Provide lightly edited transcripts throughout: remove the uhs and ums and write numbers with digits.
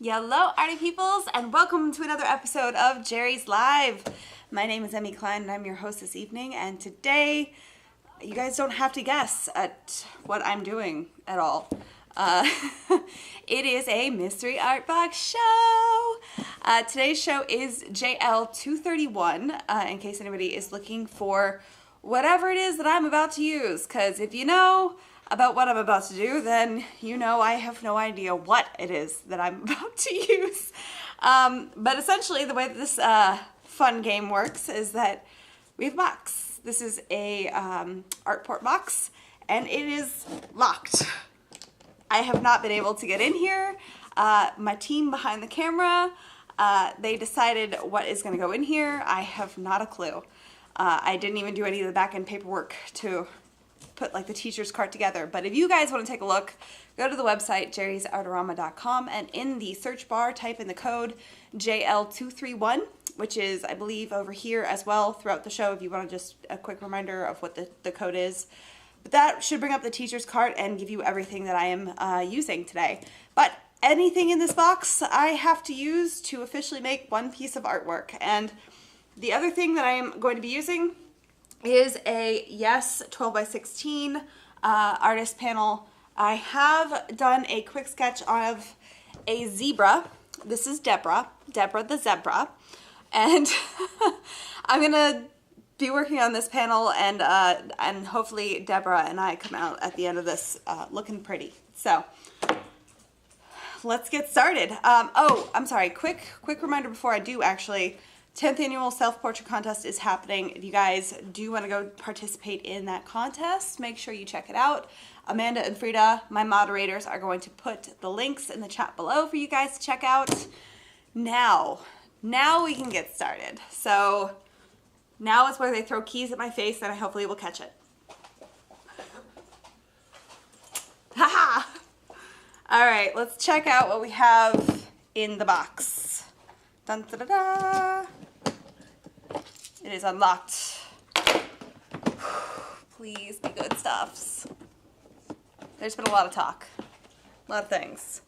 Hello, Arty Peoples, and welcome to another episode of Jerry's Live. My name is Emmy Klein, and I'm your host this evening, and today, you guys don't have to guess at what I'm doing at all. It is a mystery art box show. Today's show is JL231, in case anybody is looking for whatever it is that I'm about to use, because if you know about what I'm about to do, then you know I have no idea what it is that I'm about to use. But essentially the way that this fun game works is that we have a box. This is a art port box, and it is locked. I have not been able to get in here. My team behind the camera, they decided what is going to go in here. I have not a clue. I didn't even do any of the back end paperwork to put like the teacher's cart together. But if you guys want to take a look, go to the website jerrysartorama.com, and in the search bar type in the code JL231, which is I believe over here as well throughout the show if you want to just a quick reminder of what the code is. But that should bring up the teacher's cart and give you everything that I am using today. But anything in this box I have to use to officially make one piece of artwork. And the other thing that I am going to be using is a Yes 12x16 artist panel. I have done a quick sketch of a zebra. This is Deborah the zebra, and I'm gonna be working on this panel, and hopefully Deborah and I come out at the end of this looking pretty. So let's get started. Oh, I'm sorry. Quick reminder before I do actually. 10th annual self-portrait contest is happening. If you guys do want to go participate in that contest, make sure you check it out. Amanda and Frida, my moderators, are going to put the links in the chat below for you guys to check out. Now we can get started. So now is where they throw keys at my face and I hopefully will catch it. Haha! All right, let's check out what we have in the box. Dun, da, da, da. It is unlocked. Please be good stuffs. There's been a lot of talk. A lot of things.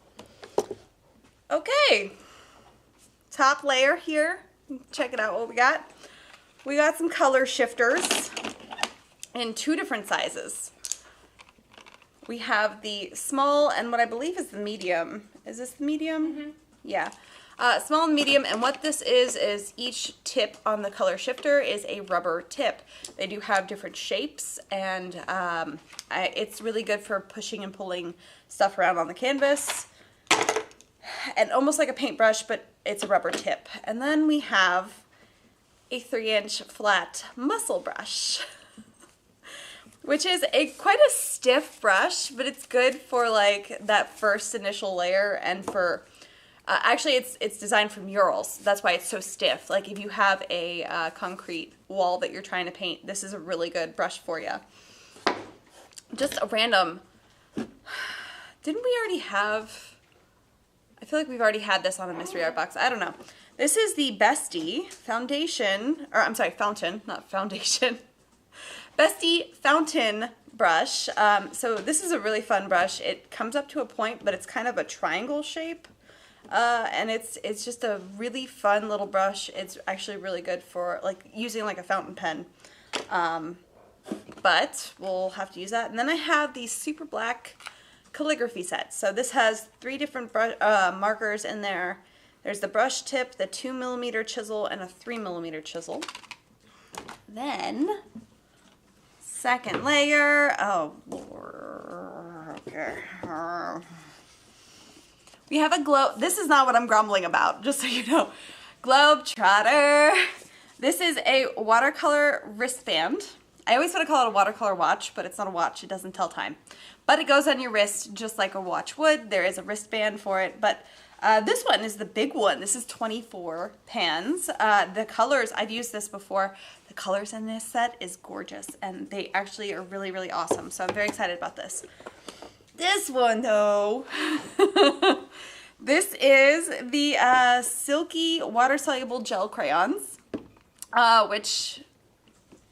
Okay. Top layer here. Check it out what we got. We got some color shifters in two different sizes. We have the small and what I believe is the medium. Is this the medium? Mm-hmm. Yeah. Small and medium, and what this is each tip on the color shifter is a rubber tip. They do have different shapes, and it's really good for pushing and pulling stuff around on the canvas, and almost like a paintbrush, but it's a rubber tip. And then we have a 3-inch flat muscle brush, which is quite a stiff brush, but it's good for like that first initial layer and for actually, it's designed for murals. That's why it's so stiff. Like if you have a concrete wall that you're trying to paint, this is a really good brush for you. Just a random. Didn't we already have? I feel like we've already had this on a mystery art box. I don't know. This is the Bestie foundation, or I'm sorry, fountain, not foundation. Bestie fountain brush. So this is a really fun brush. It comes up to a point, but it's kind of a triangle shape. And it's just a really fun little brush. It's actually really good for like using like a fountain pen. But we'll have to use that. And then I have the super black calligraphy set. So this has 3 different markers in there. There's the brush tip, the 2mm chisel, and a 3mm chisel. Then second layer. Oh Lord. Okay. We have a this is not what I'm grumbling about, just so you know. Globetrotter. This is a watercolor wristband. I always want to call it a watercolor watch, but it's not a watch. It doesn't tell time. But it goes on your wrist just like a watch would. There is a wristband for it, but this one is the big one. This is 24 pans. The colors, I've used this before. The colors in this set is gorgeous, and they actually are really, really awesome. So I'm very excited about this. This one, though, this is the Silky Water-Soluble Gel Crayons, which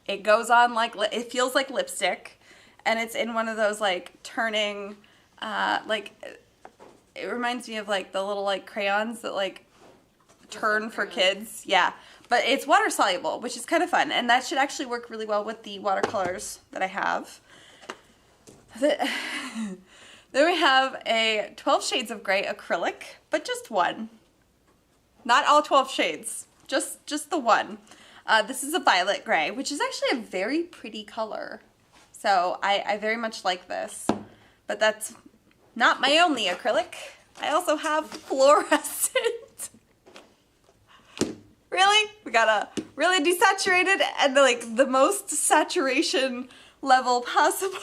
it goes on like, it feels like lipstick, and it's in one of those like turning, like it reminds me of like the little like crayons that like turn for kids. Yeah, but it's water soluble, which is kind of fun, and that should actually work really well with the watercolors that I have. Then we have a 12 Shades of Grey acrylic, but just one. Not all 12 shades, just the one. This is a violet gray, which is actually a very pretty color. So I very much like this, but that's not my only acrylic. I also have fluorescent. Really? We got a really desaturated and like the most saturation level possible.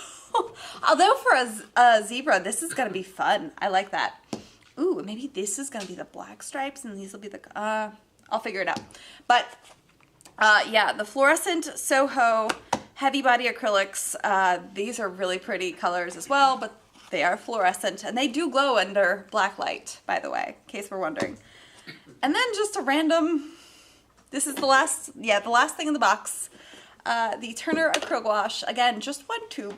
Although for a zebra, this is gonna be fun. I like that. Ooh, maybe this is gonna be the black stripes and these will be the, I'll figure it out. But yeah, the fluorescent SoHo heavy body acrylics, these are really pretty colors as well, but they are fluorescent and they do glow under black light, by the way, in case we're wondering. And then just a random, this is the last, yeah, the last thing in the box. The Turner Acryl Gouache, again, just one tube.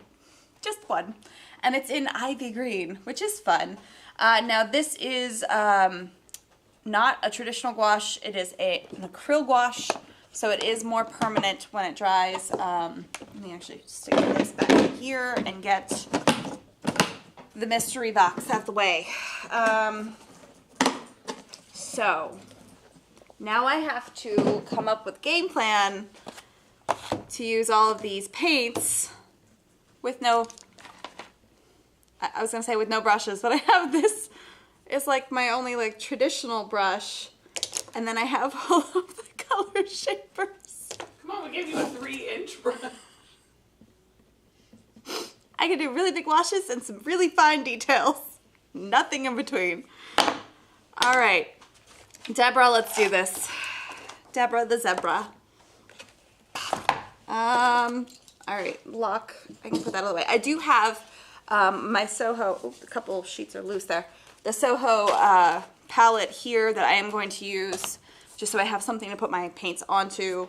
Just one. And it's in ivy green, which is fun. Now this is not a traditional gouache. It is an acryl gouache, so it is more permanent when it dries. Let me actually stick this back here and get the mystery box out of the way. So now I have to come up with a game plan to use all of these paints with no, I was gonna say with no brushes, but I have this, it's like my only like traditional brush, and then I have all of the color shapers. Come on, we gave you a 3-inch brush. I can do really big washes and some really fine details. Nothing in between. All right, Deborah, let's do this. Deborah the zebra. All right, lock, I can put that out of the way. I do have my SoHo, oh, a couple of sheets are loose there. The SoHo palette here that I am going to use just so I have something to put my paints onto.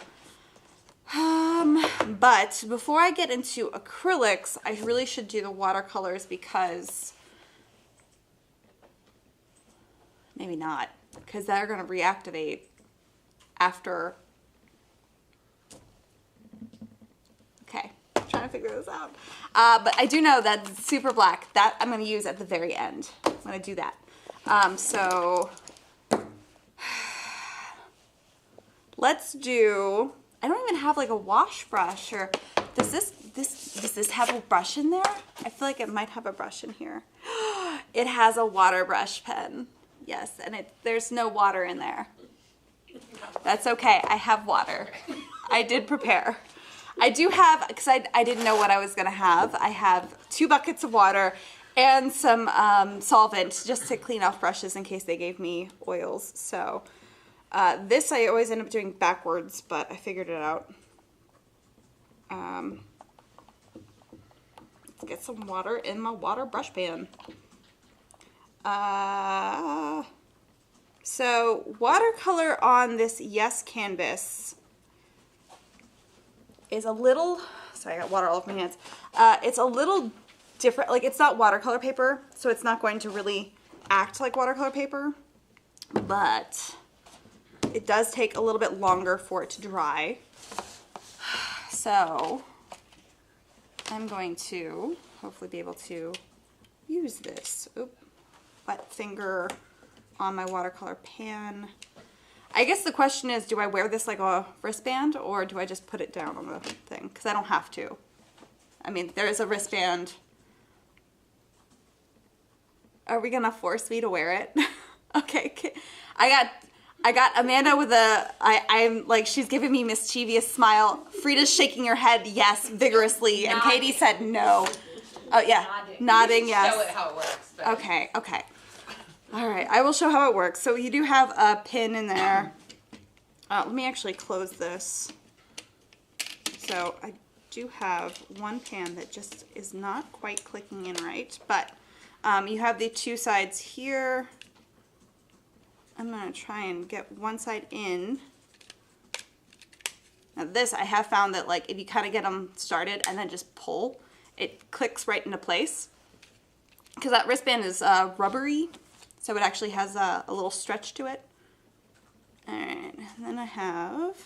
But before I get into acrylics, I really should do the watercolors because, maybe not, because they're going to reactivate after. Okay, I'm trying to figure this out. But I do know that super black, that I'm going to use at the very end. I'm going to do that. So let's do, I don't even have like a wash brush, or does this have a brush in there? I feel like it might have a brush in here. It has a water brush pen. Yes, and there's no water in there. That's okay, I have water. I did prepare. I do have, because I didn't know what I was going to have, I have 2 buckets of water and some solvent just to clean off brushes in case they gave me oils. So this I always end up doing backwards, but I figured it out. Let's get some water in my water brush pan. So watercolor on this Yes canvas is a little, sorry, I got water all over my hands. It's a little different, like it's not watercolor paper, so it's not going to really act like watercolor paper, but it does take a little bit longer for it to dry. So I'm going to hopefully be able to use this. Oop, wet finger on my watercolor pan. I guess the question is, do I wear this like a wristband or do I just put it down on the thing? Because I don't have to. I mean, there is a wristband. Are we gonna force me to wear it? Okay, I got Amanda with a, I'm like, she's giving me mischievous smile. Frida's shaking her head yes vigorously, and Katie said no. Oh yeah, nodding yes. Show it how it works. But. Okay, okay. All right, I will show how it works. So you do have a pin in there. Let me actually close this. So I do have one pan that just is not quite clicking in right, but you have the 2 sides here. I'm gonna try and get one side in. Now this, I have found that like if you kind of get them started and then just pull, it clicks right into place. Because that wristband is rubbery. so it actually has a little stretch to it. Alright, and then I have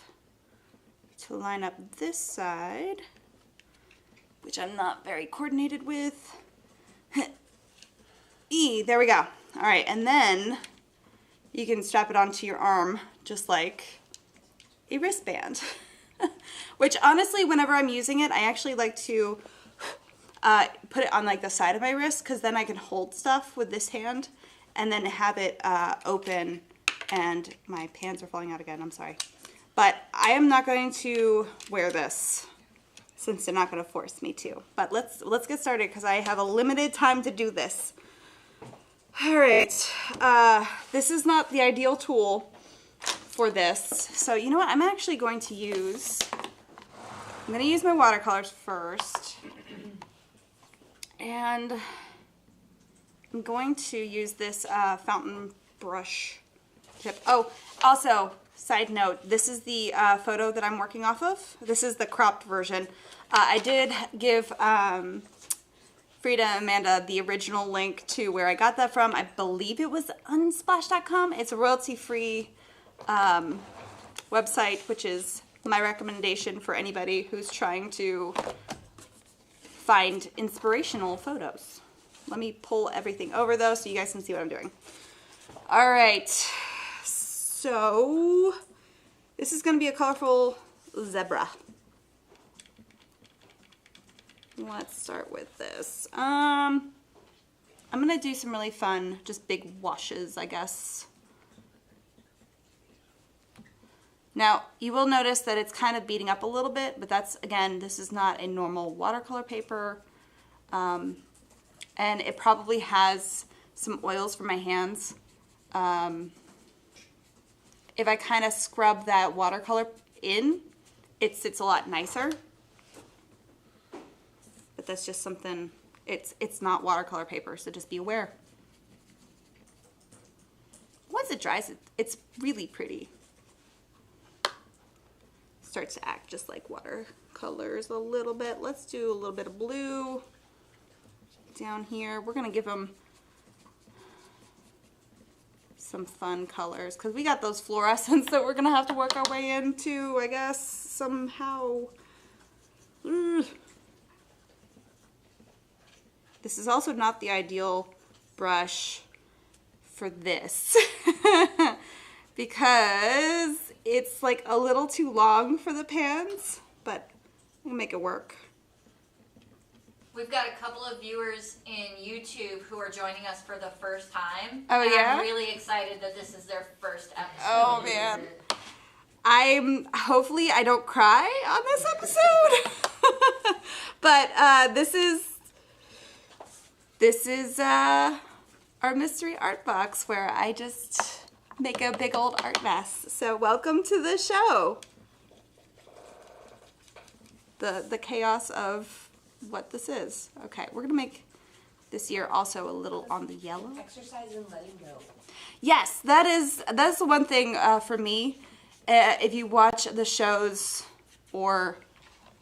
to line up this side, which I'm not very coordinated with. There we go. Alright, and then you can strap it onto your arm just like a wristband. Which honestly, whenever I'm using it, I actually like to put it on like the side of my wrist, because then I can hold stuff with this hand and then have it open. And my pants are falling out again, I'm sorry. But I am not going to wear this since they're not going to force me to. But let's get started, because I have a limited time to do this. All right, this is not the ideal tool for this. So you know what, I'm actually going to use, I'm going to use my watercolors first. And I'm going to use this fountain brush tip. Oh, also, side note, this is the photo that I'm working off of. This is the cropped version. I did give Frida and Amanda the original link to where I got that from. I believe it was unsplash.com. It's a royalty-free website, which is my recommendation for anybody who's trying to find inspirational photos. Let me pull everything over though so you guys can see what I'm doing. All right, so this is going to be a colorful zebra. Let's start with this. I'm going to do some really fun, just big washes, I guess. Now, you will notice that it's kind of beating up a little bit, but that's, again, this is not a normal watercolor paper. And it probably has some oils for my hands. If I kind of scrub that watercolor in, it sits a lot nicer. But that's just something, it's not watercolor paper, so just be aware. Once it dries, it's really pretty. Starts to act just like watercolors a little bit. Let's do a little bit of blue down here. We're gonna give them some fun colors because we got those fluorescents that we're gonna have to work our way into, I guess, somehow. This is also not the ideal brush for this because it's like a little too long for the pans, but we'll make it work. We've got a couple of viewers in YouTube who are joining us for the first time. Oh, and yeah? I'm really excited that this is their first episode. Oh, man. Hopefully I don't cry on this episode. But this is our mystery art box where I just make a big old art mess. So welcome to the show. The chaos of what this is. Okay, we're gonna make this year also a little on the yellow. Exercise and letting go. Yes, that's the one thing for me. If you watch the shows or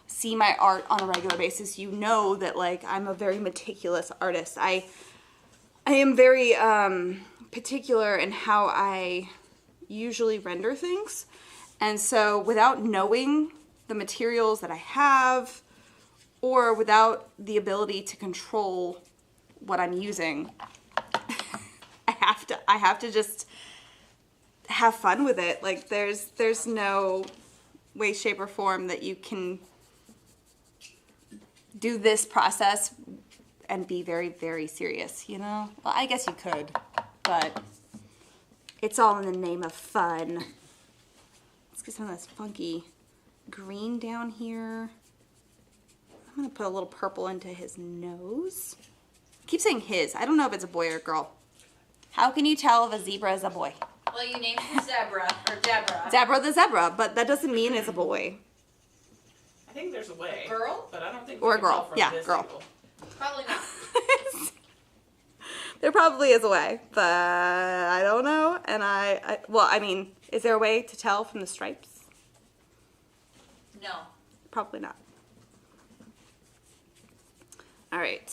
see my art on a regular basis, you know that like I'm a very meticulous artist. I am very particular in how I usually render things, and so without knowing the materials that I have or without the ability to control what I'm using, I have to just have fun with it. Like there's no way, shape, or form that you can do this process and be very, very serious, you know? Well, I guess you could, but it's all in the name of fun. Let's get some of this funky green down here. I'm gonna put a little purple into his nose. I keep saying his. I don't know if it's a boy or a girl. How can you tell if a zebra is a boy? Well, you named him Zebra, or Deborah. Zebra the zebra, but that doesn't mean it's a boy. I think there's a way. Girl? But I don't think Or we a can girl. tell from Yeah, this girl. angle. Probably not. There probably is a way, but I don't know. And well, I mean, is there a way to tell from the stripes? No. Probably not. All right,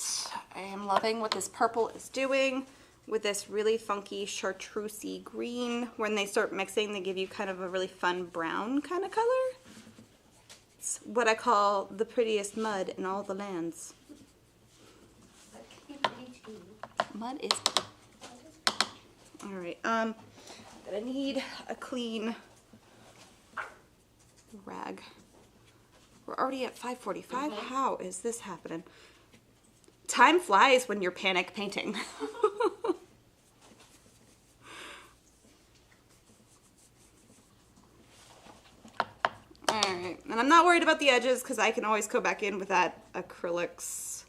I am loving what this purple is doing. with this really funky chartreusey green. When they start mixing, they give you kind of a really fun brown kind of color. It's what I call the prettiest mud in all the lands. Mud is pretty. All right, gonna need a clean rag. We're already at 5:45. How is this happening? Time flies when you're panic painting. Alright, and I'm not worried about the edges because I can always go back in with that Acrylics.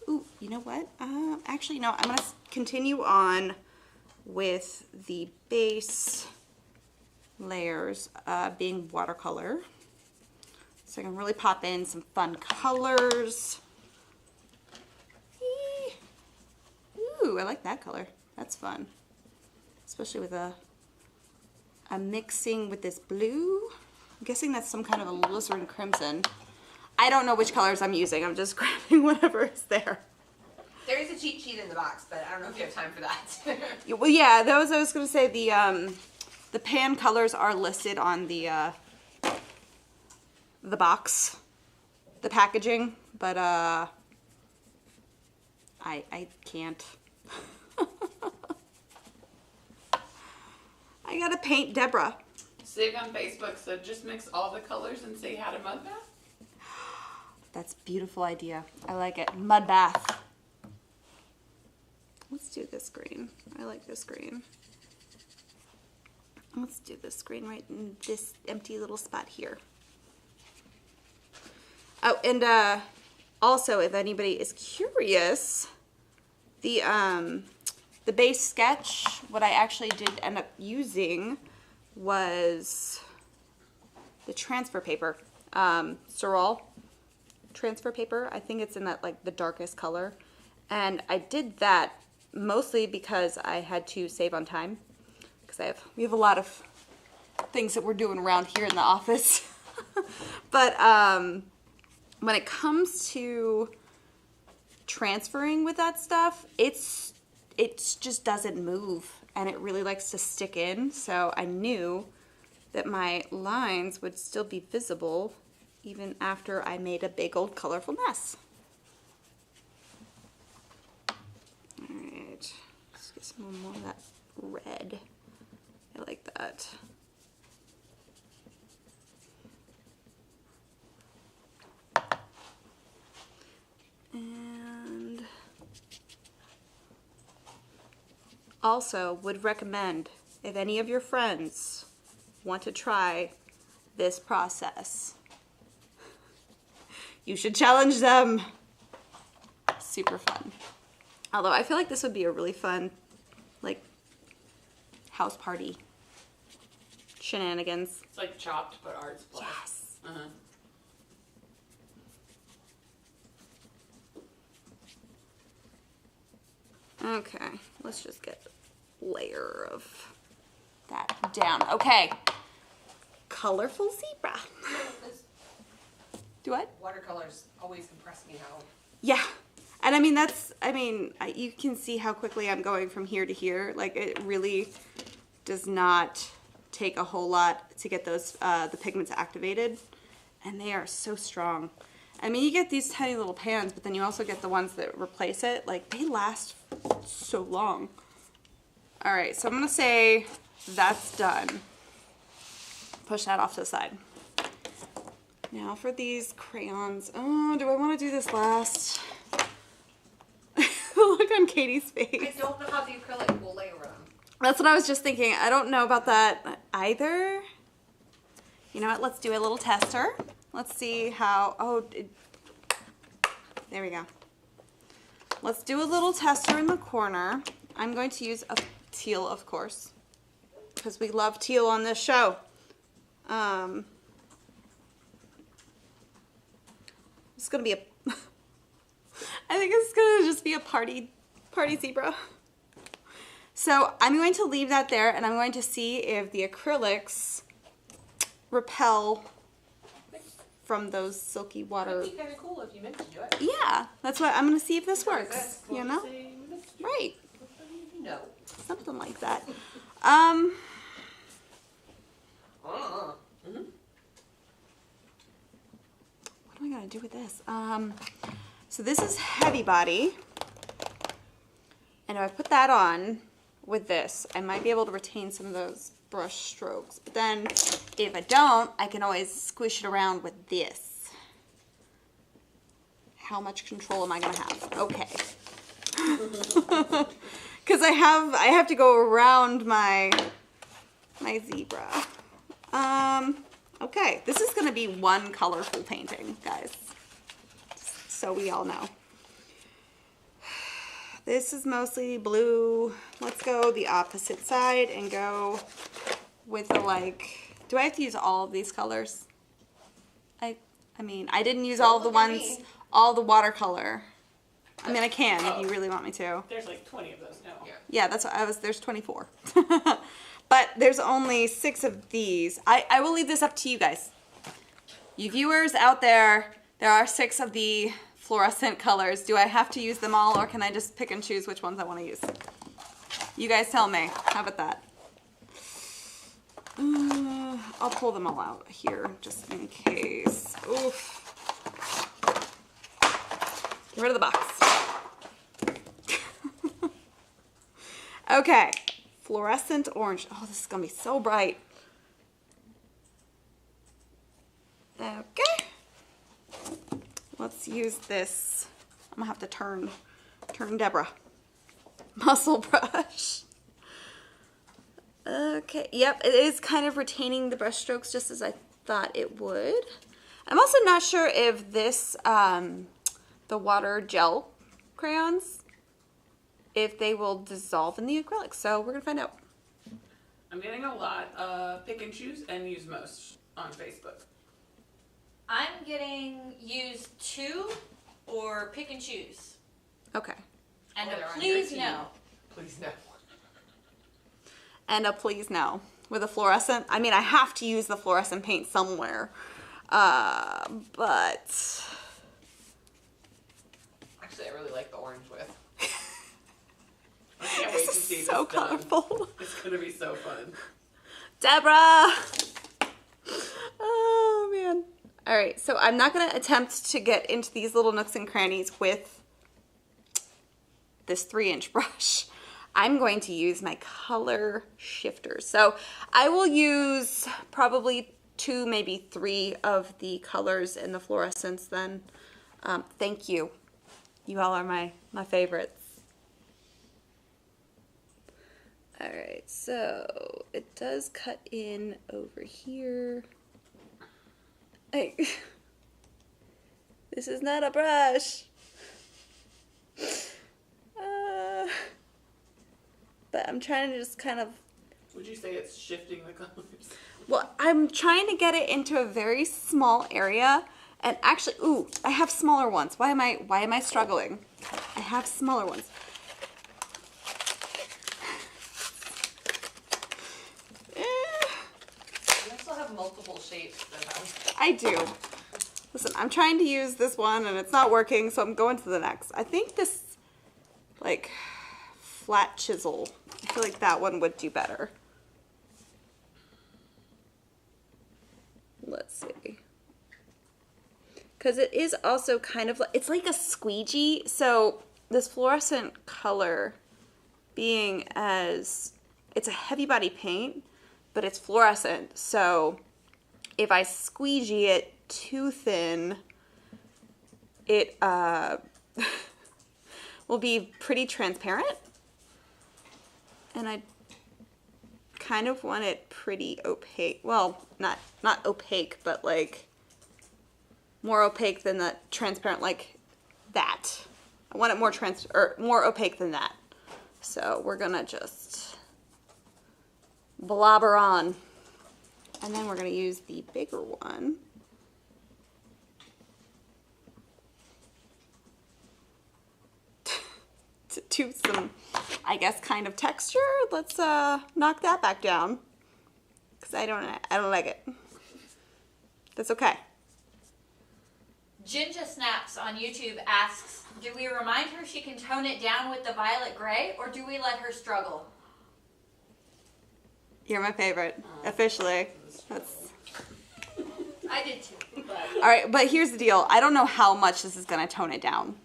Ooh, you know what? Actually, no, I'm going to continue on with the base layers being watercolor. So I can really pop in some fun colors. Ooh, I like that color. That's fun. Especially with a mixing with this blue. I'm guessing that's some kind of alizarin crimson. I don't know which colors I'm using. I'm just grabbing whatever is there. There is a cheat sheet in the box, but I don't know if you have time for that. Well, yeah, those I was going to say the pan colors are listed on the box, the packaging, but I can't. I gotta paint Deborah. Sig on Facebook said just mix all the colors and say how to mud bath. That's a beautiful idea. I like it. Mud bath. Let's do this green. I like this green. Let's do this green right in this empty little spot here. Oh, and also, if anybody is curious, the base sketch, what I actually did end up using was the transfer paper, Sorol transfer paper. I think it's in that like the darkest color, and I did that mostly because I had to save on time because we have a lot of things that we're doing around here in the office. But when it comes to transferring with that stuff, it just doesn't move, and it really likes to stick in. So I knew that my lines would still be visible even after I made a big old colorful mess. All right, let's get some more of that red. I like that. And also would recommend, if any of your friends want to try this process, you should challenge them. Super fun. Although I feel like this would be a really fun, like, house party shenanigans. It's like Chopped, but art supply. Yes. Okay, let's just get a layer of that down. Okay, colorful zebra. Do what? Watercolors always impress me how. Yeah, and I mean you can see how quickly I'm going from here to here. Like, it really does not take a whole lot to get those the pigments activated, and they are so strong. I mean, you get these tiny little pans, but then you also get the ones that replace it. Like, they last so long. All right, so I'm gonna say that's done. Push that off to the side. Now for these crayons. Oh, do I want to do this last? Look on Katie's face. I don't know how the acrylic will layer them. That's what I was just thinking. I don't know about that either. You know what? Let's do a little tester. Let's see how, there we go. Let's do a little tester in the corner. I'm going to use a teal, of course, because we love teal on this show. It's gonna be a, I think it's gonna just be a party zebra. So I'm going to leave that there, and I'm going to see if the acrylics repel from those Silky water. That'd be kind of cool if you meant to do it. Yeah, that's why I'm gonna see if this works. That's You know, right? No. Something like that. What am I gonna do with this? So this is heavy body, and if I put that on with this, I might be able to retain some of those brush strokes. But then, if I don't, I can always squish it around with this. How much control am I gonna have? Okay. Because I have to go around my zebra. Okay, this is gonna be one colorful painting, guys. So we all know. This is mostly blue. Let's go the opposite side and go with the like, do I have to use all of these colors? I mean, I didn't use all of the ones, all the watercolor. I mean, I can if you really want me to. There's like 20 of those now. Yeah, that's what there's 24. But there's only 6 of these. I will leave this up to you guys. You viewers out there, there are 6 of the fluorescent colors. Do I have to use them all, or can I just pick and choose which ones I want to use? You guys tell me. How about that? I'll pull them all out here just in case. Oof. Get rid of the box. Okay. Fluorescent orange. Oh, this is going to be so bright. Okay. Let's use this. I'm going to have to turn Deborah. Muscle brush. Okay. Yep, it is kind of retaining the brush strokes just as I thought it would. I'm also not sure if this, the water gel crayons, if they will dissolve in the acrylics. So we're going to find out. I'm getting a lot of pick and choose and use most on Facebook. I'm getting use 2 or pick and choose. Okay. And they're a on please your no. team. Please no. And a please no. With a fluorescent, I mean, I have to use the fluorescent paint somewhere. But... Actually, I really like the orange with. I can't wait to see this so done. colorful. It's gonna be so fun. Deborah! Oh, man. All right, so I'm not going to attempt to get into these little nooks and crannies with this 3-inch brush. I'm going to use my color shifters. So I will use probably 2, maybe 3 of the colors in the fluorescents then. Thank you. You all are my favorites. All right, so it does cut in over here. Hey, this is not a brush. But I'm trying to just kind of... Would you say it's shifting the colors? Well, I'm trying to get it into a very small area. And actually, ooh, I have smaller ones. Why am I struggling? I have smaller ones. You also have multiple shapes. I do. Listen, I'm trying to use this one and it's not working, so I'm going to the next. I think this, like, flat chisel, I feel like that one would do better. Let's see. Because it is also kind of, it's like a squeegee, so this fluorescent color being as, it's a heavy body paint, but it's fluorescent, so if I squeegee it too thin, it will be pretty transparent. And I kind of want it pretty opaque. Well, not opaque, but like more opaque than the transparent, like that. I want it more opaque than that. So we're gonna just blobber on. And then we're going to use the bigger one. To do some, I guess, kind of texture. Let's knock that back down. Because I don't like it. That's okay. Ginger Snaps on YouTube asks, do we remind her she can tone it down with the violet gray, or do we let her struggle? You're my favorite, officially. I did too. All right, but here's the deal. I don't know how much this is gonna tone it down.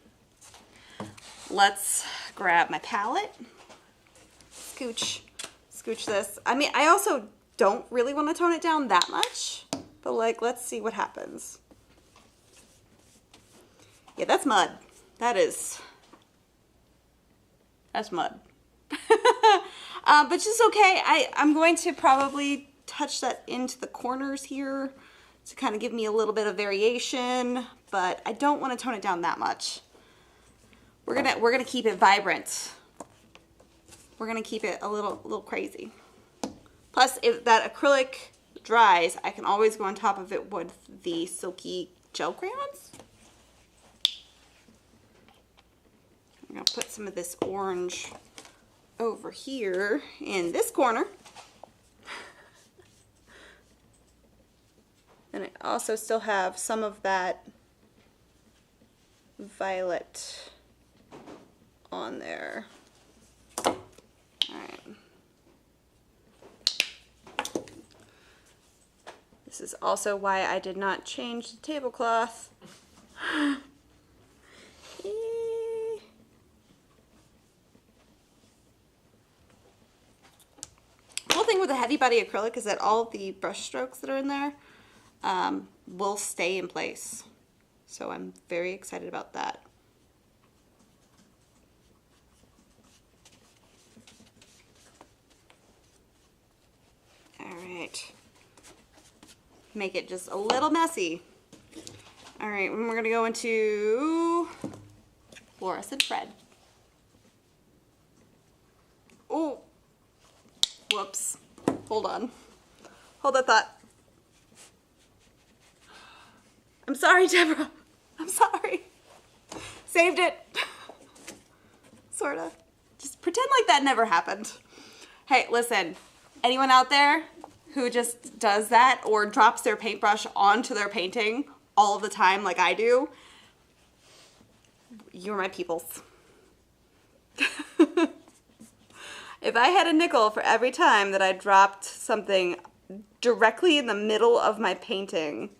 Let's grab my palette. Scooch this. I mean, I also don't really want to tone it down that much, but like, let's see what happens. Yeah, that's mud. That's mud. But just okay. I'm going to probably touch that into the corners here to kind of give me a little bit of variation, but I don't want to tone it down that much. We're gonna keep it vibrant. We're gonna keep it a little crazy. Plus, if that acrylic dries, I can always go on top of it with the Silky gel crayons. I'm gonna put some of this orange over here in this corner. And I also still have some of that violet on there. All right. This is also why I did not change the tablecloth. The whole thing with the heavy body acrylic is that all of the brush strokes that are in there will stay in place. So I'm very excited about that. All right. Make it just a little messy. All right, and we're gonna go into Fluorescent red. Oh, whoops. Hold on. Hold that thought. I'm sorry, Deborah. I'm sorry. Saved it. Sorta. Just pretend like that never happened. Hey, listen. Anyone out there who just does that or drops their paintbrush onto their painting all of the time like I do, you're my peoples. If I had a nickel for every time that I dropped something directly in the middle of my painting,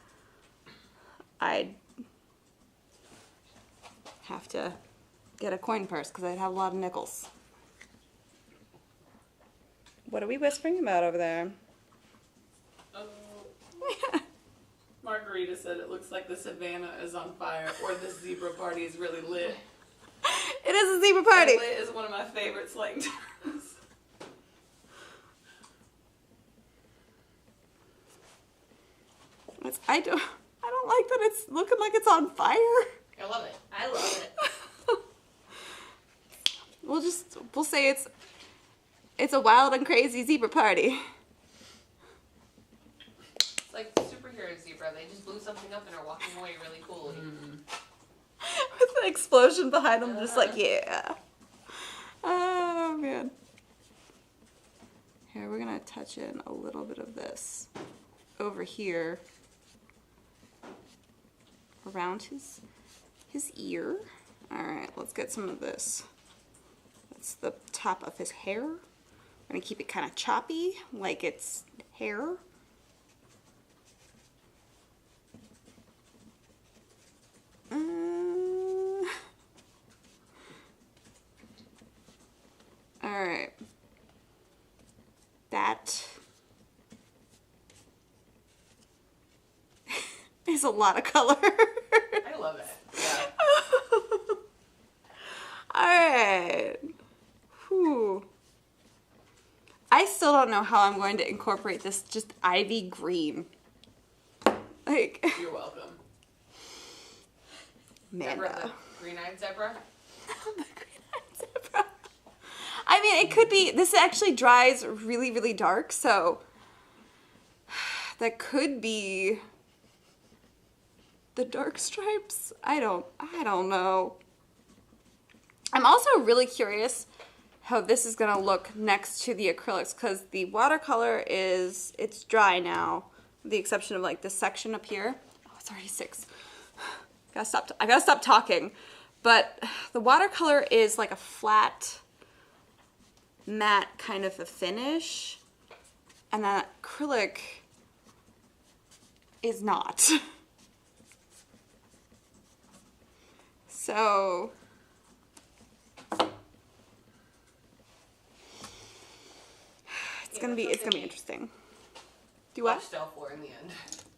I'd have to get a coin purse because I'd have a lot of nickels. What are we whispering about over there? Margarita said it looks like the savannah is on fire, or the zebra party is really lit. It is a zebra party. Lit is one of my favorite slang terms. I don't like that it's looking like it's on fire. I love it. I love it. We'll say it's a wild and crazy zebra party. It's like the superhero zebra. They just blew something up and are walking away really cool. With the explosion behind them, just like, yeah. Oh, man. Here, we're gonna touch in a little bit of this over here around his ear. All right, let's get some of this. That's the top of his hair. I'm gonna keep it kind of choppy, like it's hair. All right. That is a lot of color. I love it. Yeah. All right. Whew. I still don't know how I'm going to incorporate this just ivy green. Like, You're welcome. Zebra, Amanda. the green-eyed zebra. The green-eyed zebra. I mean, it could be, this actually dries really, really dark, so that could be the dark stripes. I don't know. I'm also really curious how this is gonna look next to the acrylics, because the watercolor it's dry now, with the exception of like this section up here. Oh, it's already 6. I gotta stop talking. But the watercolor is like a flat, matte kind of a finish, and that acrylic is not. So it's gonna be interesting. Do what? Gouache gel for in the end.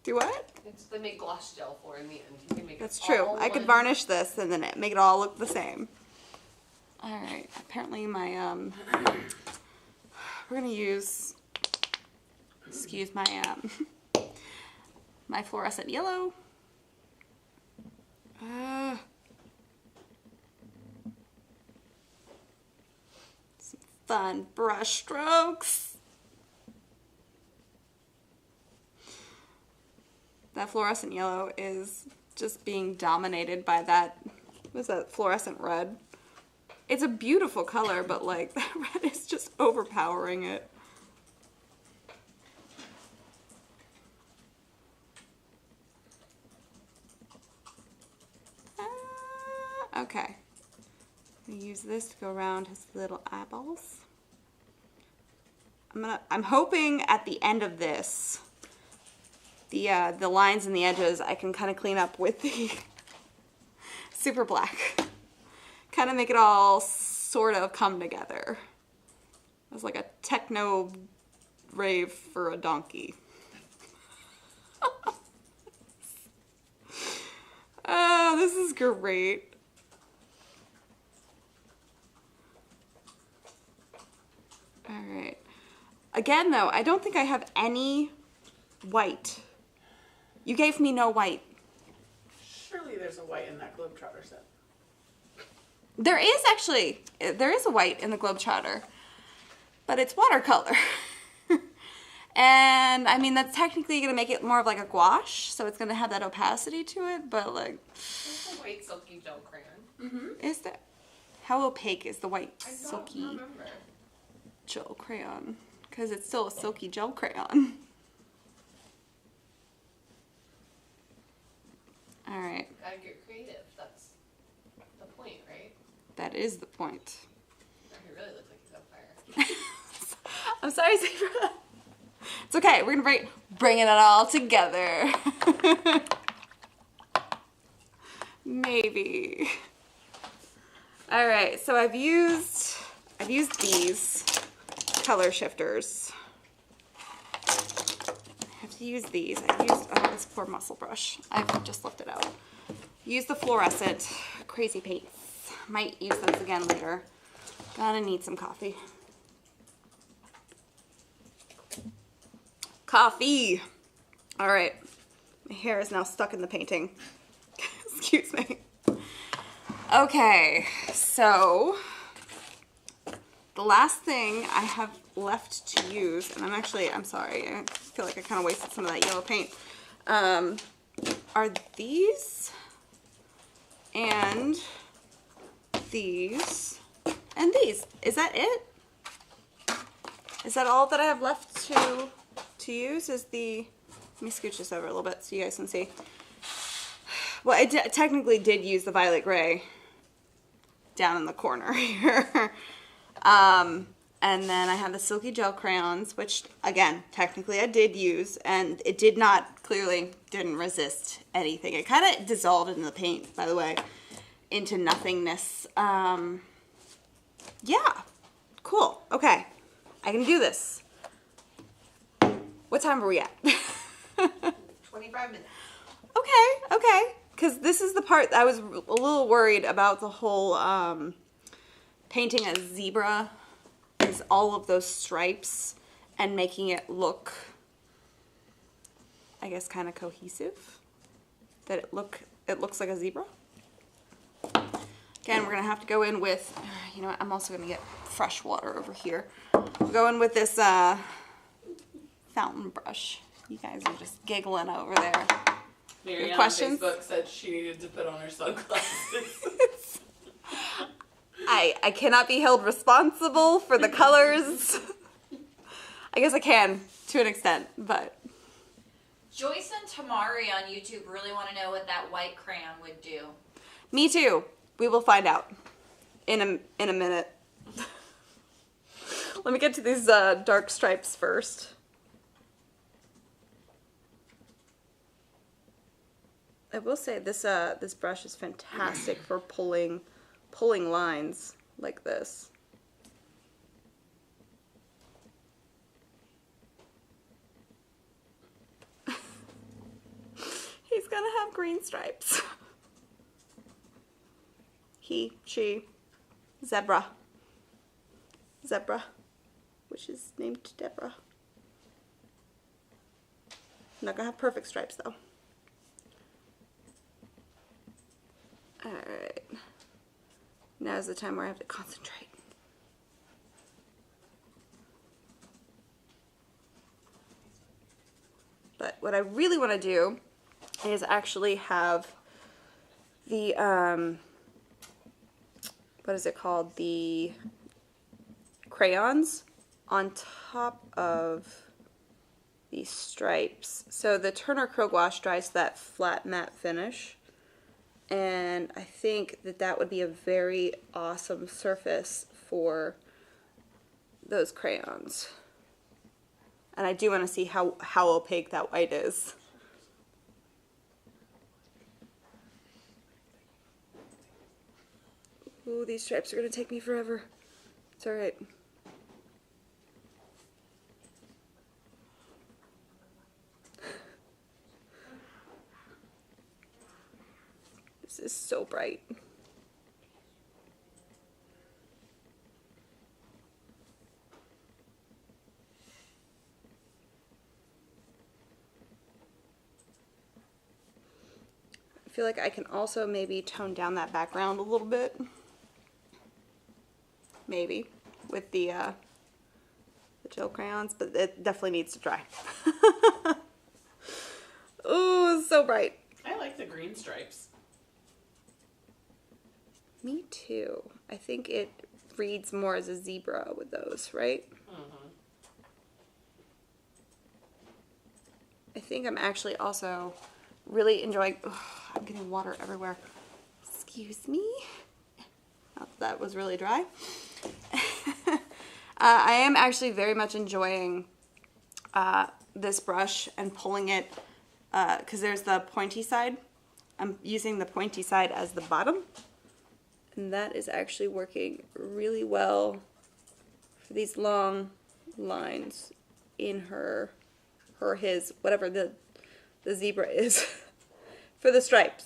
Do what? They make gouache gel for in the end. You can make That's it true. all I could one- varnish this and then make it all look the same. All right. Apparently my we're gonna use, excuse my my fluorescent yellow. Some fun brush strokes. That fluorescent yellow is just being dominated by that, what's that, fluorescent red. It's a beautiful color, but like that red is just overpowering it. Okay. I'm gonna use this to go around his little eyeballs. I'm hoping at the end of this, the lines and the edges I can kind of clean up with the super black. Kind of make it all sort of come together. It's like a techno rave for a donkey. Oh, this is great. All right. Again, though, I don't think I have any white. You gave me no white. Surely there's a white in that Globetrotter set. There is actually. There is a white in the Globetrotter, but it's watercolor. And I mean, that's technically going to make it more of like a gouache, so it's going to have that opacity to it, but like... It's a white silky gel crayon. Mm-hmm. Is that... How opaque is the white silky I don't remember. gel crayon? Because it's still a silky gel crayon. Alright. Gotta get creative. That's the point, right? That is the point. He really looks like he's on fire. I'm sorry, Zebra. It's okay. We're gonna bring it all together. Maybe. All right. So I've used these color shifters. I have to use these. I've used this poor muscle brush. I've just left it out. Use the fluorescent crazy paints. Might use those again later. Gonna need some coffee. Coffee. All right. My hair is now stuck in the painting. Excuse me. Okay, so the last thing I have left to use, and I'm sorry, I feel like I kind of wasted some of that yellow paint, are these and these and these. Is that it? Is that all that I have left to use? Is the, let me scooch this over a little bit so you guys can see. Well, I technically did use the violet gray down in the corner here. And then I have the Silky gel crayons, which again, technically I did use, and it didn't resist anything. It kind of dissolved in the paint, by the way, into nothingness. Yeah, cool. Okay, I can do this. What time are we at? 25 minutes. Okay. Because this is the part I was a little worried about, the whole painting a zebra, is all of those stripes and making it look, I guess, kind of cohesive. That it looks like a zebra. Again, we're gonna have to go in with, you know what, I'm also gonna get fresh water over here. We'll go in with this fountain brush. You guys are just giggling over there. Mary on questions? Facebook said she needed to put on her sunglasses. I cannot be held responsible for the colors. I guess I can, to an extent, but Joyce and Tamari on YouTube really want to know what that white crayon would do. Me too. We will find out in a minute. Let me get to these dark stripes first. I will say this this brush is fantastic for pulling lines like this. He's gonna have green stripes. He, she, zebra, which is named Deborah. Not gonna have perfect stripes though. Alright. Now is the time where I have to concentrate. But what I really want to do is actually have the, what is it called? The crayons on top of these stripes. So the Turner Acryl Gouache dries to that flat matte finish. And I think that that would be a very awesome surface for those crayons. And I do want to see how opaque that white is. Ooh, these stripes are going to take me forever. It's alright. This is so bright. I feel like I can also maybe tone down that background a little bit. Maybe with the gel crayons, but it definitely needs to dry. Ooh, it's so bright. I like the green stripes. Me too. I think it reads more as a zebra with those, right? Mm-hmm. I think I'm actually also really enjoying... Ugh, I'm getting water everywhere. Excuse me. That was really dry. I am actually very much enjoying this brush and pulling it because there's the pointy side. I'm using the pointy side as the bottom, and that is actually working really well for these long lines in his, whatever the zebra is for the stripes.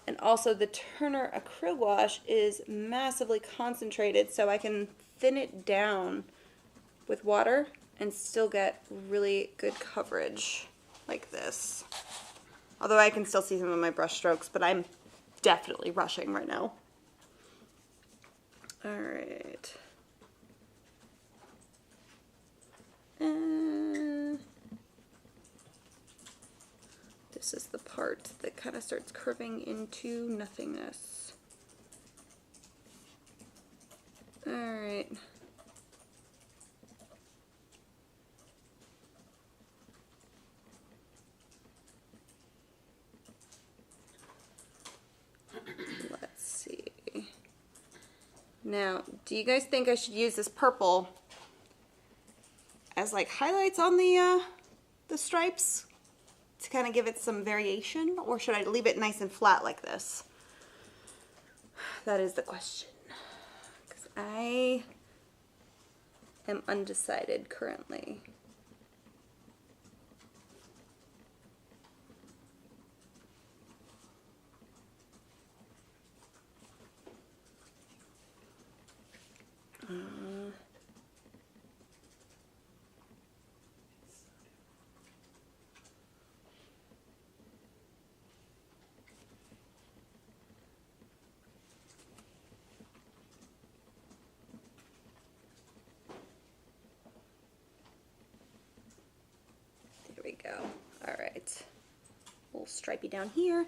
And also the Turner Acryl Gouache is massively concentrated, so I can thin it down with water and still get really good coverage like this. Although I can still see some of my brush strokes, but I'm definitely rushing right now. Alright. This is the part that kind of starts curving into nothingness. Alright. Let's see. Now, do you guys think I should use this purple as like highlights on the stripes to kind of give it some variation, or should I leave it nice and flat like this? That is the question, because I am undecided currently. Go. All right, a little stripey down here.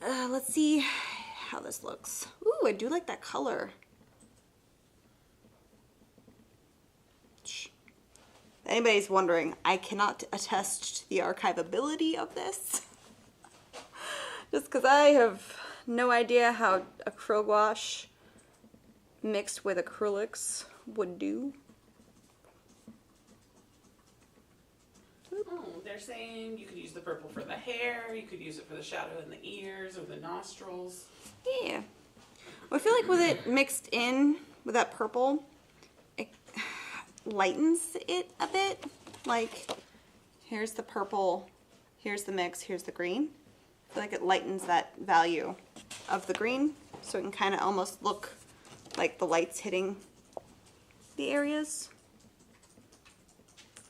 Let's see how this looks. Ooh, I do like that color. If anybody's wondering, I cannot attest to the archivability of this. Just because I have no idea how acryl gouache mixed with acrylics would do. Oh, they're saying you could use the purple for the hair, you could use it for the shadow in the ears or the nostrils. Yeah. Well, I feel like with it mixed in with that purple, it lightens it a bit. Like, here's the purple, here's the mix, here's the green. I feel like it lightens that value of the green, so it can kind of almost look like the light's hitting the areas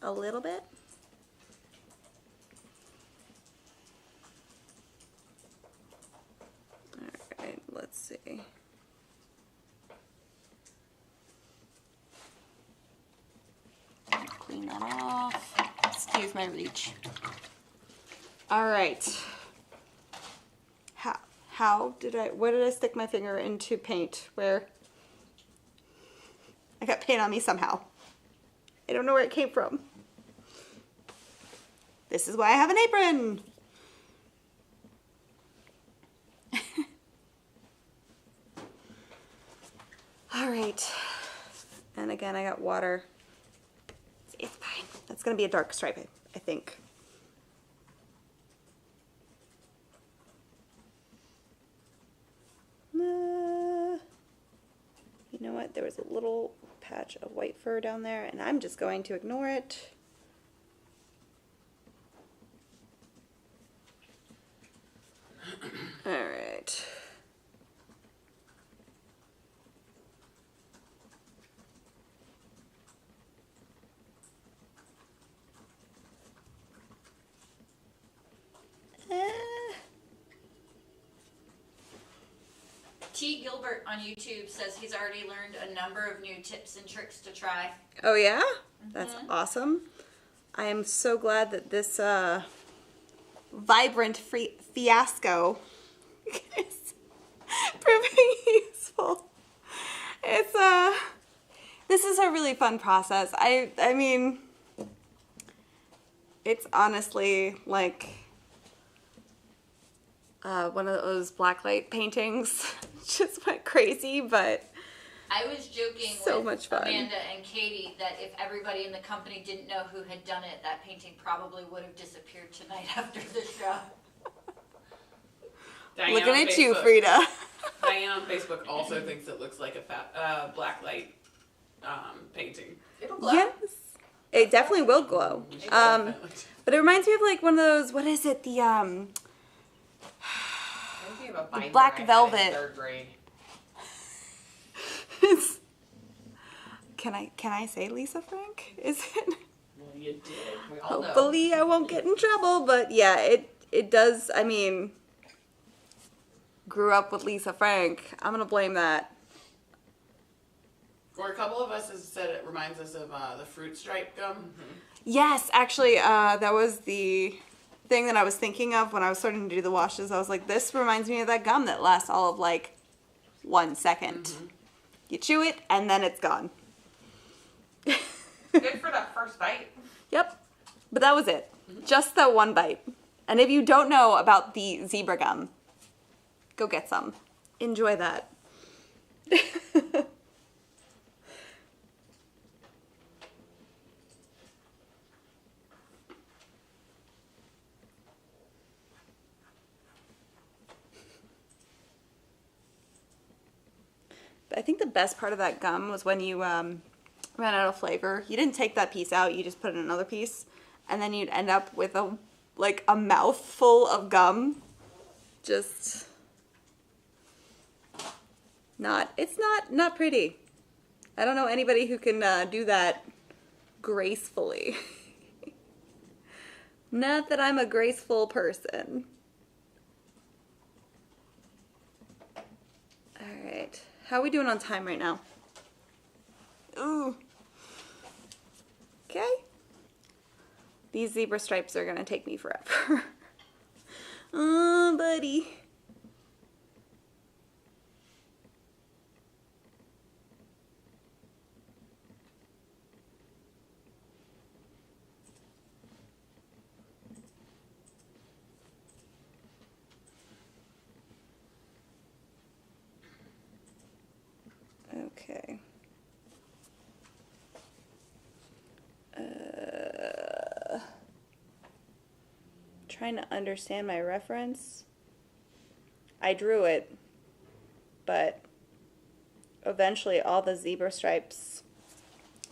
a little bit. Alright, let's see. Clean that off. Excuse my reach. Alright. Where did I stick my finger into paint? Where? I got paint on me somehow. I don't know where it came from. This is why I have an apron. All right. And again, I got water. It's fine. That's going to be a dark stripe, I think. You know what? There was a little patch of white fur down there, and I'm just going to ignore it. All right. T. Gilbert on YouTube says he's already learned a number of new tips and tricks to try. Oh yeah? That's awesome. I am so glad that this vibrant fiasco is proving useful. It's this is a really fun process. I mean, it's honestly like one of those blacklight paintings. Just went crazy, but I was joking so with much fun. Amanda and Katie that if everybody in the company didn't know who had done it, that painting probably would have disappeared tonight after the show. Diane looking on at you, Facebook- Frida. Diane on Facebook also thinks it looks like a blacklight painting. It'll glow. Yes, it definitely will glow. But it reminds me of like one of those. What is it? The Thinking of a binder black I had velvet. in 3rd grade. Can I say Lisa Frank? Is it? Well, you did. We all know. Hopefully I won't get in trouble, but yeah, it does. I mean, grew up with Lisa Frank. I'm gonna blame that. Or a couple of us has said it reminds us of the fruit stripe gum. Yes, actually, that was the thing that I was thinking of when I was starting to do the washes. I was like, this reminds me of that gum that lasts all of like 1 second. You chew it and then it's gone. Good for that first bite. Yep. But that was it. Just that one bite. And if you don't know about the zebra gum, go get some. Enjoy that. But I think the best part of that gum was when you ran out of flavor. You didn't take that piece out, you just put in another piece, and then you'd end up with a mouthful of gum. Just it's not pretty. I don't know anybody who can do that gracefully. Not that I'm a graceful person. All right. How are we doing on time right now? Ooh. Okay. These zebra stripes are gonna take me forever. Oh, buddy. Okay. Trying to understand my reference. I drew it, but eventually all the zebra stripes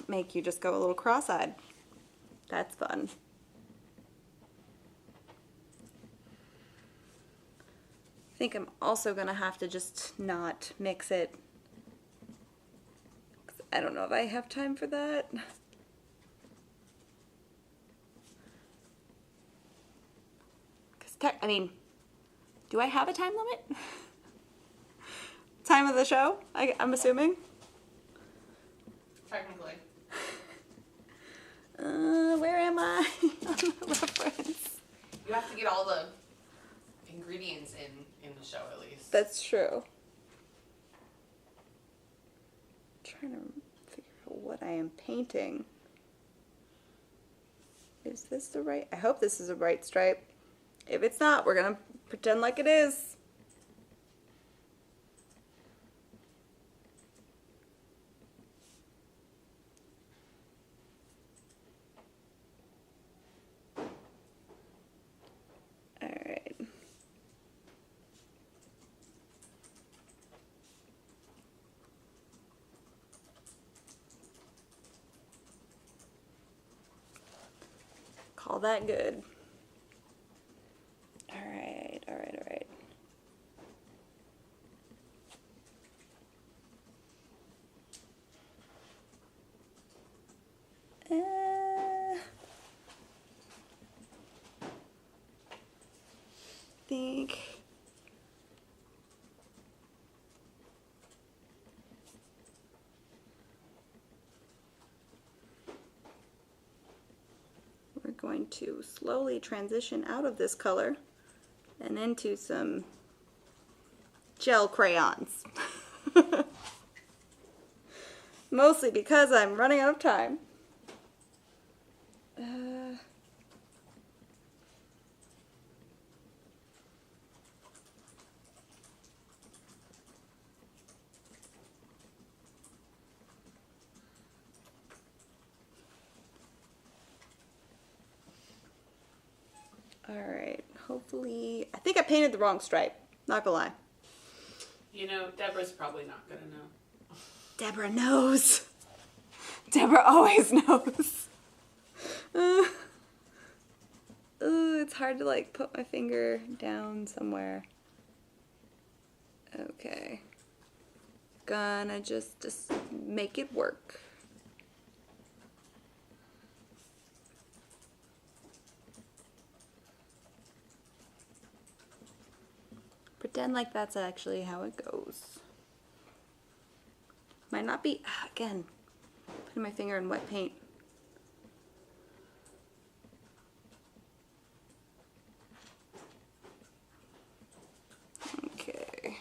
make you just go a little cross-eyed. That's fun. I think I'm also gonna have to just not mix it. I don't know if I have time for that. I mean, do I have a time limit? Time of the show, I'm assuming? Technically. Where am I on the reference? You have to get all the ingredients in the show at least. That's true. I'm trying to figure out what I am painting. Is this the right? I hope this is a right stripe. If it's not, we're gonna pretend like it is. All right. Call that good. All right. Think we're going to slowly transition out of this color and into some gel crayons. Mostly because I'm running out of time. Alright, hopefully, I think I painted the wrong stripe, not gonna lie. You know, Deborah's probably not gonna know. Deborah knows. Deborah always knows. It's hard to like put my finger down somewhere. Okay. Gonna just make it work. Pretend like that's actually how it goes. Might not be, again, putting my finger in wet paint. Okay.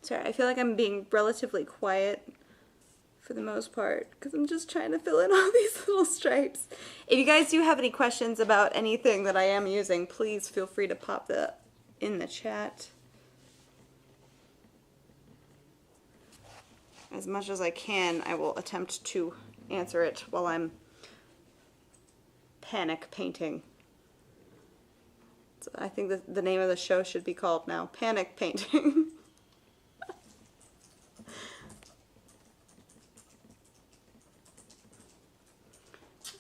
Sorry, I feel like I'm being relatively quiet for the most part because I'm just trying to fill in all these little stripes. If you guys do have any questions about anything that I am using, please feel free to pop that in the chat. As much as I can, I will attempt to answer it while I'm panic painting. So I think the name of the show should be called now, Panic Painting.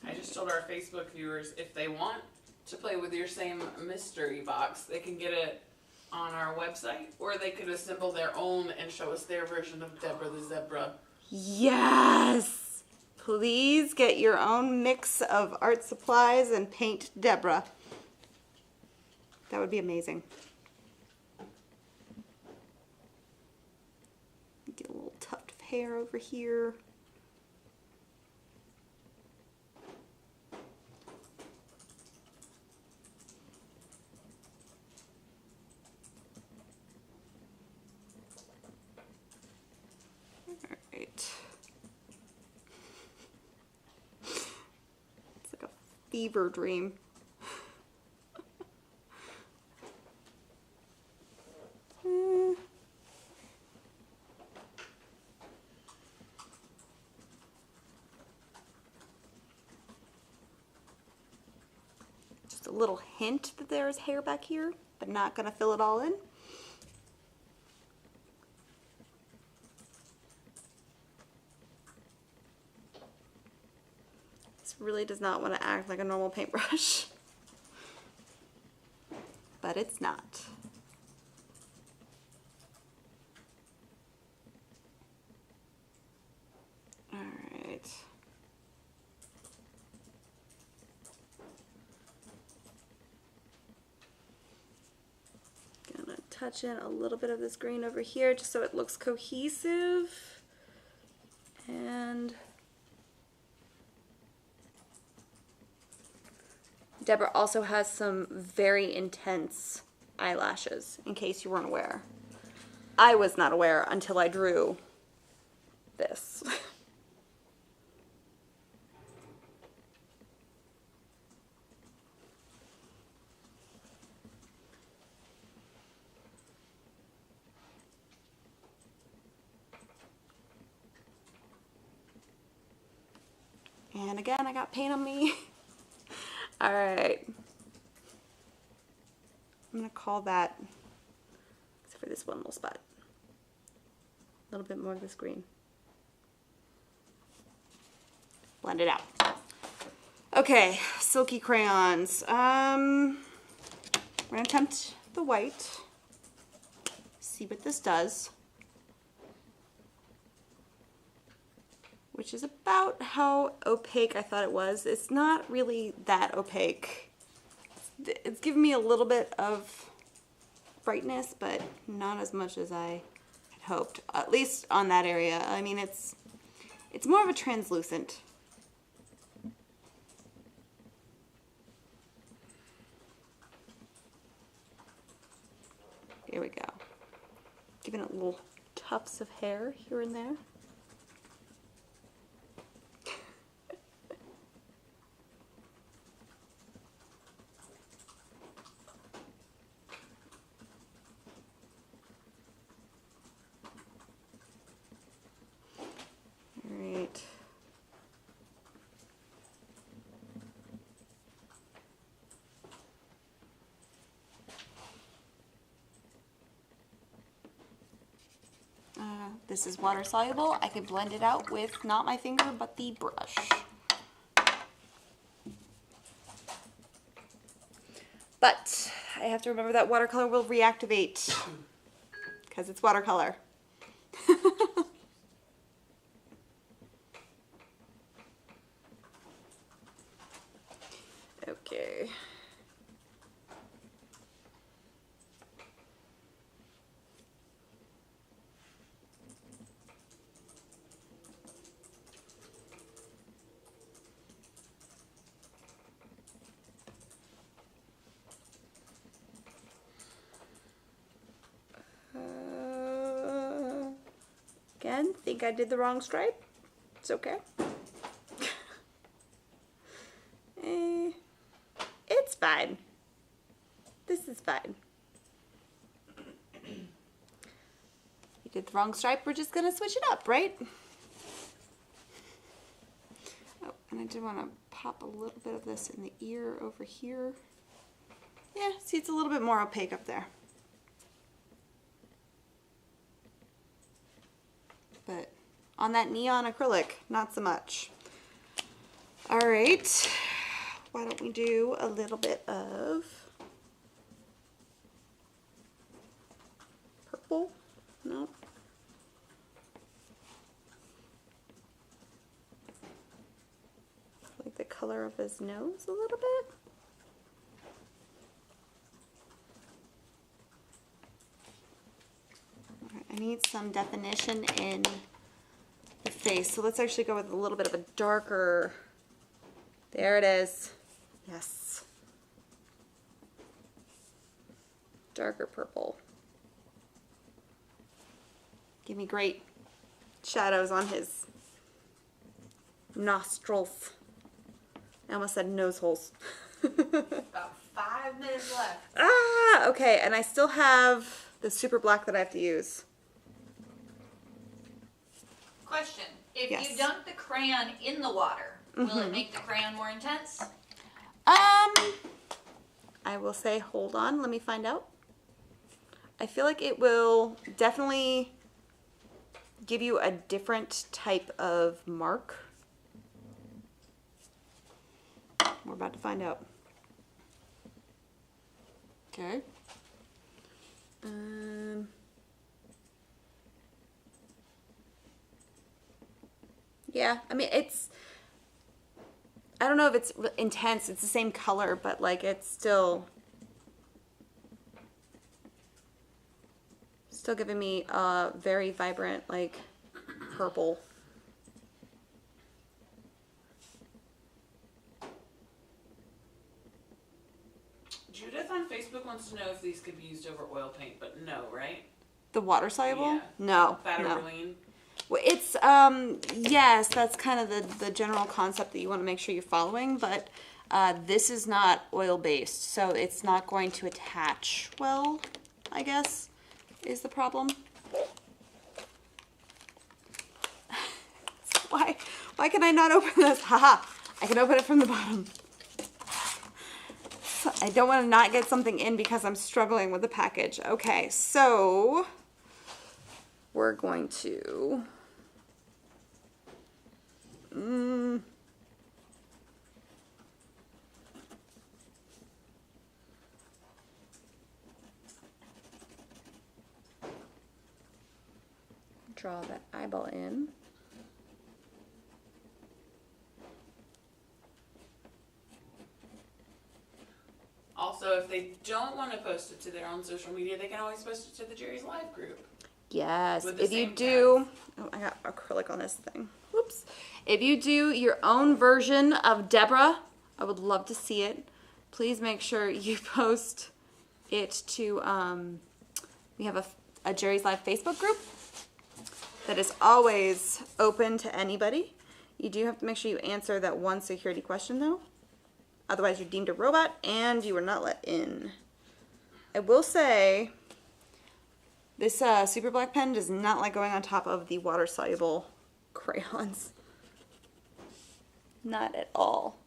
I just told our Facebook viewers if they want to play with your same mystery box, they can get it on our website, or they could assemble their own and show us their version of Deborah the Zebra. Yes! Please get your own mix of art supplies and paint Deborah. That would be amazing. Get a little tuft of hair over here. fever dream. Just a little hint that there's hair back here, but not gonna fill it all in. This really does not want to act like a normal paintbrush, but it's not. All right. Gonna touch in a little bit of this green over here just so it looks cohesive. And Deborah also has some very intense eyelashes, in case you weren't aware. I was not aware until I drew this. And again, I got paint on me. All right. I'm gonna call that, except for this one little spot, a little bit more of this green. Blend it out. Okay, Silky crayons. We're gonna attempt the white. See what this does. Which is about how opaque I thought it was. It's not really that opaque. It's giving me a little bit of brightness, but not as much as I had hoped, at least on that area. I mean, it's more of a translucent. Here we go. Giving it little tufts of hair here and there. This is water soluble. I could blend it out with not my finger, but the brush. But I have to remember that watercolor will reactivate because it's watercolor. Okay. Again, think I did the wrong stripe. It's okay. It's fine. This is fine. You did the wrong stripe, we're just gonna switch it up, right? Oh, and I did want to pop a little bit of this in the ear over here. Yeah, see, it's a little bit more opaque up there. But on that neon acrylic, not so much. All right, why don't we do a little bit of purple? No. Like the color of his nose a little bit. I need some definition in the face, so let's actually go with a little bit of a darker, there it is, yes, darker purple. Give me great shadows on his nostrils. I almost said nose holes. About 5 minutes left. Ah, okay, and I still have the super black that I have to use. Question. If Yes. you dunk the crayon in the water, will it make the crayon more intense? I will say, hold on, let me find out. I feel like it will definitely give you a different type of mark. We're about to find out. Okay. Yeah, I mean, I don't know if it's intense. It's the same color, but like it's still giving me a very vibrant, like, purple. Judith on Facebook wants to know if these could be used over oil paint, but no, right? The water soluble? Yeah. No. Waterline. Well, it's yes, that's kind of the general concept that you want to make sure you're following, but this is not oil based, so it's not going to attach well, I guess, is the problem. Why can I not open this? Haha, I can open it from the bottom. I don't want to not get something in because I'm struggling with the package. Okay, so we're going to draw that eyeball in. Also, if they don't want to post it to their own social media, they can always post it to the Jerry's Live group. Yes, With the if you same do, oh, I got acrylic on this thing. Whoops. If you do your own version of Deborah, I would love to see it. Please make sure you post it to, we have a Jerry's Live Facebook group that is always open to anybody. You do have to make sure you answer that one security question though. Otherwise you're deemed a robot and you are not let in. I will say, this super black pen does not like going on top of the water-soluble crayons. Not at all.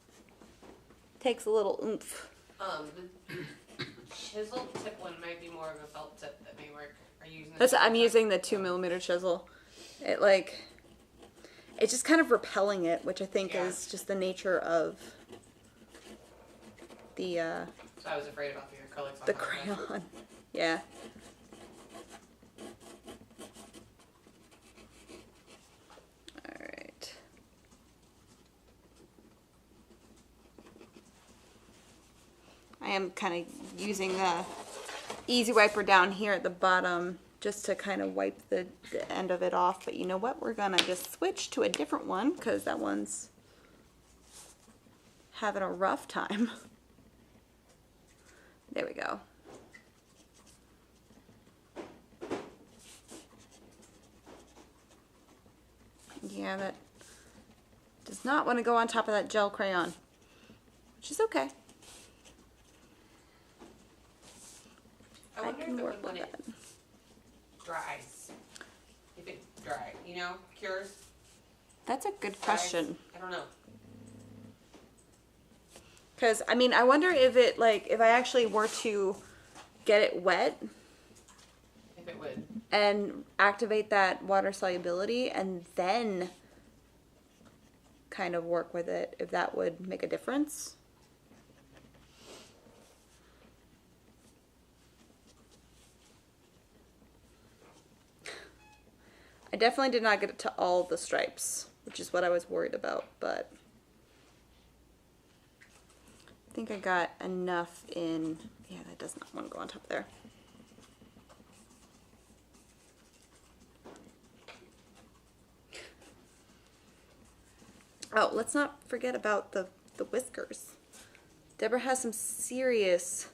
Takes a little oomph. The chisel tip one might be more of a felt tip that may work. Are you using I'm using the 2mm chisel. It's just kind of repelling it, which I think is just the nature of the So I was afraid about the acrylics on the top of it. crayon. Yeah. Alright. I am kind of using the easy wiper down here at the bottom just to kind of wipe the end of it off. But you know what? We're gonna just switch to a different one because that one's having a rough time. There we go. Yeah, that does not want to go on top of that gel crayon, which is okay. I wonder if it work would with when it that. dries. If it dry, you know, cures. That's a good dries. question. I don't know. Because, I mean, I wonder if it, like, if I actually were to get it wet If it would. and activate that water solubility and then kind of work with it, if that would make a difference. I definitely did not get it to all the stripes, which is what I was worried about, but I think I got enough in. Yeah, that does not want to go on top there. Oh, let's not forget about the whiskers. Deborah has some serious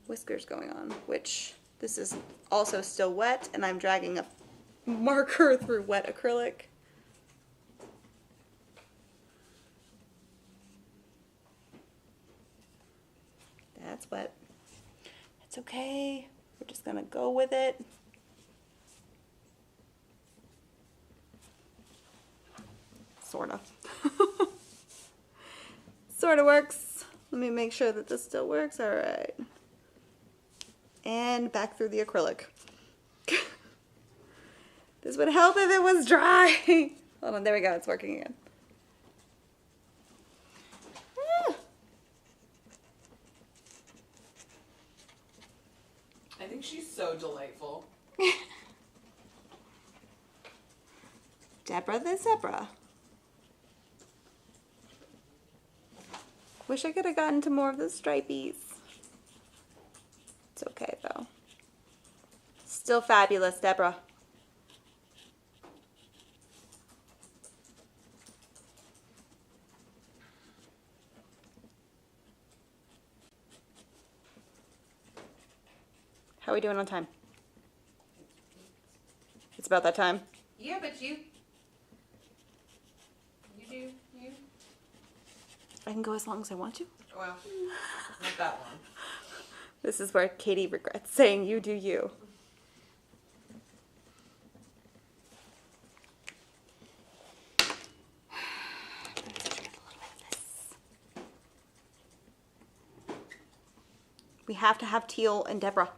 whiskers going on, which this is also still wet, and I'm dragging a marker through wet acrylic. but it's okay. We're just gonna go with it. Sorta. Sorta works. Let me make sure that this still works. All right. And back through the acrylic. This would help if it was dry. Hold on, there we go, it's working again. Ah. I think she's so delightful. Deborah the zebra. Wish I could have gotten to more of the stripies. It's okay though. Still fabulous, Deborah. How are we doing on time? It's about that time. Yeah, but you do, you. I can go as long as I want to. Well, not that long. This is where Katie regrets saying you do you. We have to have teal and Deborah.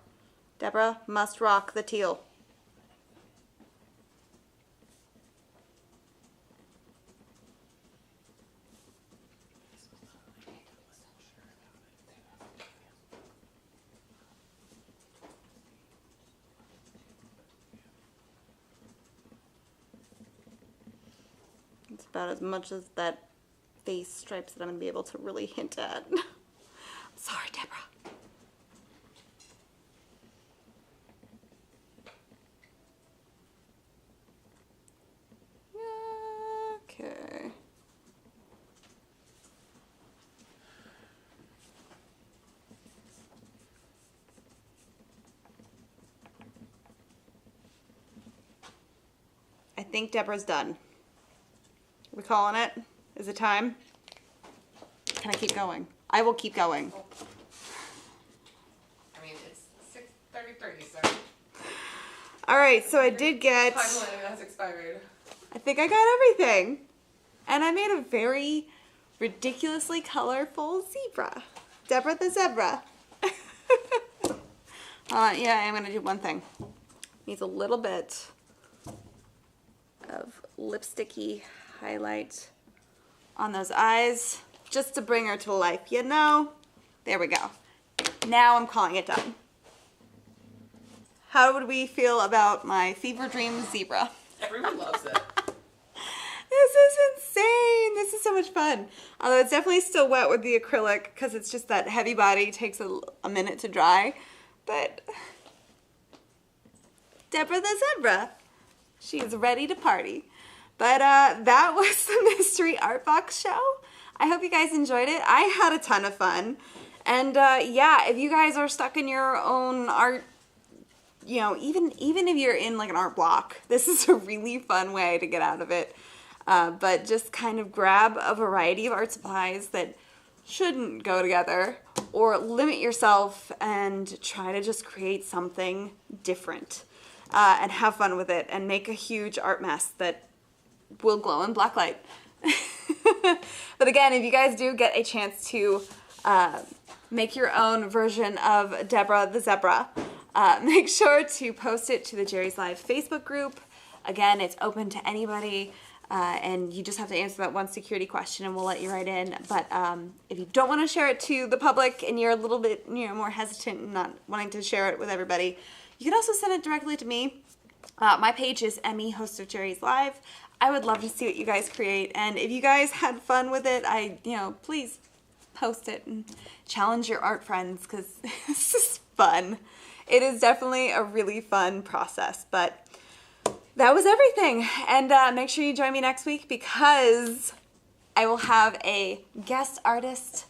Deborah must rock the teal. It's about as much as that face stripes that I'm going to be able to really hint at. I'm sorry, Deborah. Okay. I think Deborah's done. We calling it? Is it time? Can I keep going? I will keep going. I mean, it's 6:33, so All right, so I did get, time limit has expired. I think I got everything. And I made a very ridiculously colorful zebra. Deborah the zebra. Yeah, I'm gonna do one thing. Needs a little bit of lipsticky highlight on those eyes just to bring her to life, you know? There we go. Now I'm calling it done. How would we feel about my fever dream zebra? Everyone loves it. This is insane. This is so much fun. Although it's definitely still wet with the acrylic because it's just that heavy body takes a minute to dry. But Deborah the zebra, she's ready to party. But that was the Mystery Art Box show. I hope you guys enjoyed it. I had a ton of fun. And yeah, if you guys are stuck in your own art, you know, even if you're in like an art block, this is a really fun way to get out of it. But just kind of grab a variety of art supplies that shouldn't go together, or limit yourself and try to just create something different and have fun with it and make a huge art mess that will glow in black light. But again, if you guys do get a chance to make your own version of Deborah the zebra, make sure to post it to the Jerry's Live Facebook group. Again, it's open to anybody. And you just have to answer that one security question and we'll let you right in. But if you don't want to share it to the public and you're a little bit more hesitant and not wanting to share it with everybody, you can also send it directly to me. My page is Emmy, host of Jerry's Live. I would love to see what you guys create. And if you guys had fun with it, please post it and challenge your art friends because this is fun. It is definitely a really fun process, but that was everything. And make sure you join me next week because I will have a guest artist.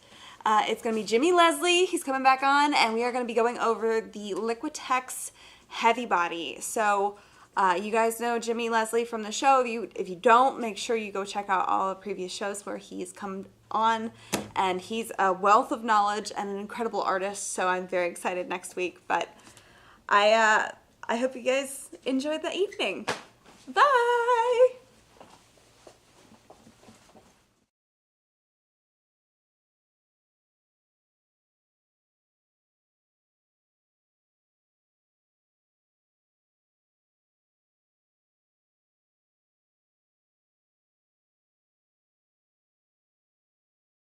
It's going to be Jimmy Leslie. He's coming back on, and we are going to be going over the Liquitex Heavy Body. So You guys know Jimmy Leslie from the show. If you don't, make sure you go check out all the previous shows where he's come on. And he's a wealth of knowledge and an incredible artist, so I'm very excited next week. But I hope you guys enjoyed the evening. Bye!